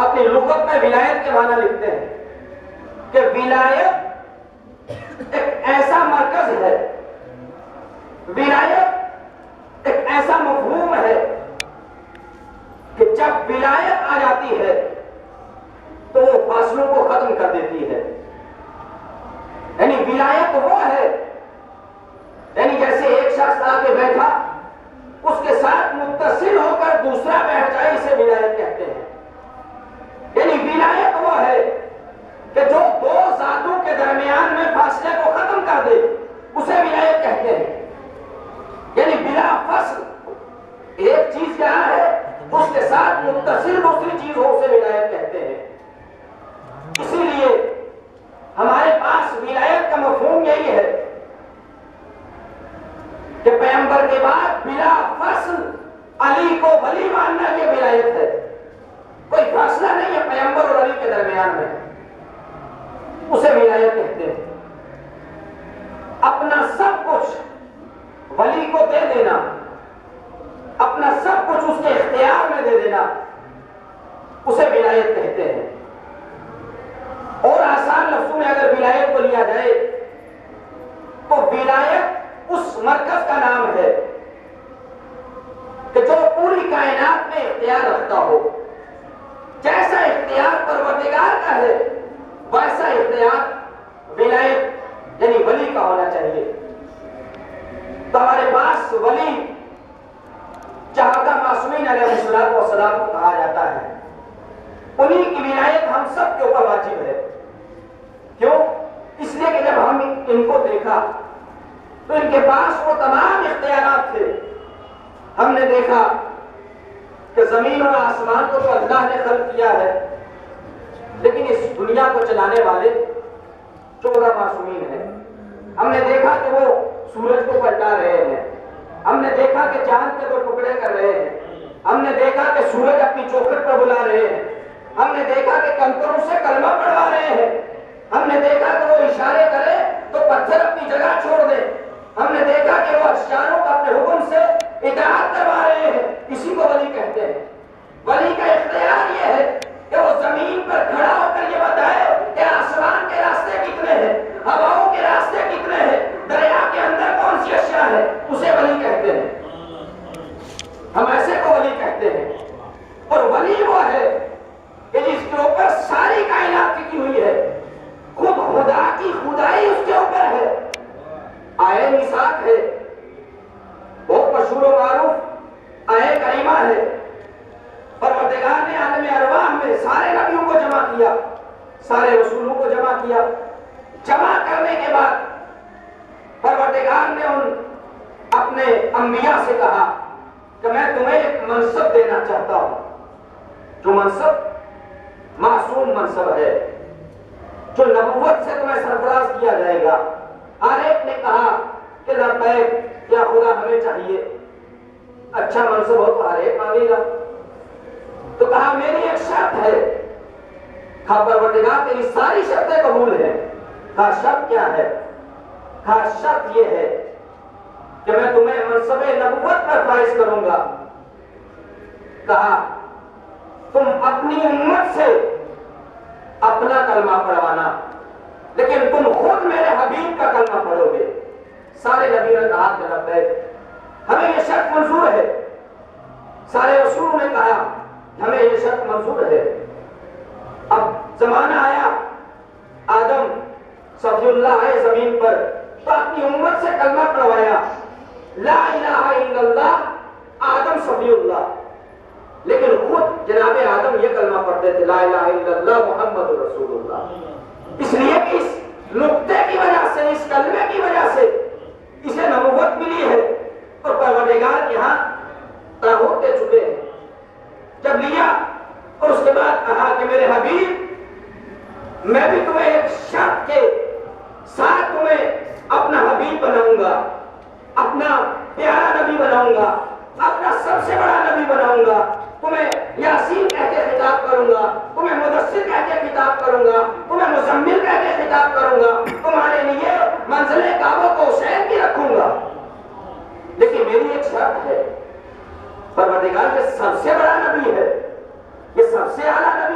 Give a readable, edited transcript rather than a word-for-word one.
اپنی لغت میں ولایت کے معنی لکھتے ہیں کہ ولایت ایک ایسا مرکز ہے، ولایت ایک ایسا مفہوم ہے کہ جب ولایت آ جاتی ہے تو وہ فاصلوں کو ختم کر دیتی ہے. یعنی ولایت وہ ہے، یعنی جیسے ایک شخص آ کے بیٹھا، اس کے ساتھ متصل ہو کر دوسرا بیٹھ جائے، اسے ولایت کہتے ہیں. یعنی ولایت وہ ہے کہ جو دو ذاتوں کے درمیان میں فاصلے کو ختم کر دے، اسے ولایت کہتے ہیں. یعنی بلا فصل ایک چیز کیا ہے، اس کے ساتھ متصل دوسری چیز ہو، اسے ولایت کہتے ہیں. اسی لیے ہمارے پاس ولایت کا مفہوم یہی ہے کہ پیغمبر کے بعد بلا فصل علی کو ولی ماننا، یہ ولایت ہے. کوئی فاصلہ نہیں ہے پیغمبر اور علی کے درمیان میں، اسے ولایت کہتے ہیں. اپنا سب کچھ ولی کو دے دینا، اپنا سب کچھ اس کے اختیار میں دے دینا، اسے ولایت کہتے ہیں. اور آسان لفظوں میں اگر ولایت کو لیا جائے تو ولایت اس مرکز کا نام ہے کہ جو پوری کائنات میں اختیار رکھتا ہو. جیسا اختیار پروردگار کا ہے، ویسا اختیار ولایت یعنی ولی کا ہونا چاہیے. تو ہمارے پاس ولی چہارہ معصومین علیہ السلام کو کہا جاتا ہے. انہی کی ولایت ہم سب کے اوپر واجب ہے. کیوں؟ اس لیے کہ جب ہم ان کو دیکھا تو ان کے پاس وہ تمام اختیارات تھے. ہم نے دیکھا کہ زمین اور آسمان کو تو اللہ نے خلق کیا ہے، لیکن اس دنیا کو چلانے والے 14 معصومین ہیں. ہم نے دیکھا کہ وہ سورج کو پلٹا رہے ہیں، ہم نے دیکھا کہ چاند کے 2 ٹکڑے کر رہے ہیں، ہم نے دیکھا کہ سورج اپنی چوکھٹ پر بلا رہے ہیں، ہم نے دیکھا کہ کنکروں سے کلمہ پڑھوا رہے ہیں، ہم نے دیکھا کہ وہ اشارے کرے تو پتھر اپنی جگہ چھوڑ دے، ہم نے دیکھا کہ وہ اشاروں کا اپنے حکم سے اطاعت کروا رہے ہیں. اسی کو ولی کہتے ہیں. ولی کا اختیار یہ ہے کہ وہ زمین پر کھڑا ہو کر یہ بتائے کہ آسمان کے راستے کتنے ہیں، ہواؤں کے راستے کتنے ہیں، دریا کے اندر کون سی اشیاء ہے، اسے ولی کہتے ہیں. ہم ایسے کو ولی کہتے ہیں. اور ولی وہ ہے کہ جس کے اوپر ساری کائنات ٹکی ہوئی ہے، خود خدا کی خدائی اس کے اوپر ہے. آئے میثاق ہے، بہت مشہور و معروف آئے کریمہ ہے. پروردگار نے عالم ارواح میں سارے نبیوں کو جمع کیا، سارے رسولوں کو جمع کیا. جمع کرنے کے بعد پروردگار نے ان اپنے انبیاء سے کہا کہ میں تمہیں ایک منصب دینا چاہتا ہوں، جو منصب معصوم منصب ہے، جو نبوت سے تمہیں سرفراز کیا جائے گا. ہر ایک نے کہا کہ لبیک یا خدا ہمیں چاہیے. اچھا منصب ہو تو ہر ایک مانگے گا. تو کہا میری ایک شرط ہے. کہا پروردگار تیری ساری شرطیں قبول ہیں. کہا شرط کیا ہے؟ کہا شرط یہ ہے کہ میں تمہیں منصب نبوت پر فائز کروں گا. کہا تم اپنی امت سے اپنا کلمہ پڑھوانا، لیکن تم خود میرے حبیب کا کلمہ پڑھو گے. سارے نبیوں نے کہا کہ لبیک، ہمیں یہ شرط منظور ہے. سارے رسولوں نے کہا ہمیں یہ شرط منظور ہے. اب زمانہ آیا، آدم صفی اللہ آئے زمین پر، تو اپنی امت سے کلمہ پڑھوایا، لا الہ الا اللہ آدم صفی اللہ. لیکن خود جناب آدم یہ کلمہ پڑھتے تھے، لا الہ الا اللہ محمد رسول اللہ. اس لیے کہ اس نقطے کی وجہ سے، اس کلمے کی وجہ سے اسے نبوت ملی ہے اور پروردگار کے ہاں تاغوت دے چکے ہیں. جب لیا اور اس کے بعد کہا کہ میرے حبیب، میں بھی تمہیں ایک شرط کے ساتھ تمہیں اپنا حبیب بناؤں گا، اپنا پیارا نبی بناؤں گا، اپنا سب سے بڑا نبی بناؤں گا. تمہیں یاسین کہہ کے خطاب کروں گا، تمہیں مدثر کہہ کے خطاب کروں گا، تمہیں مزمل کہہ کے خطاب کروں گا، تمہارے لیے منزل کعبہ کو حسین کی رکھوں گا. لیکن میری ایک شرط ہے، پروردگار کے سب سے بڑا نبی ہے، یہ سب سے اعلیٰ نبی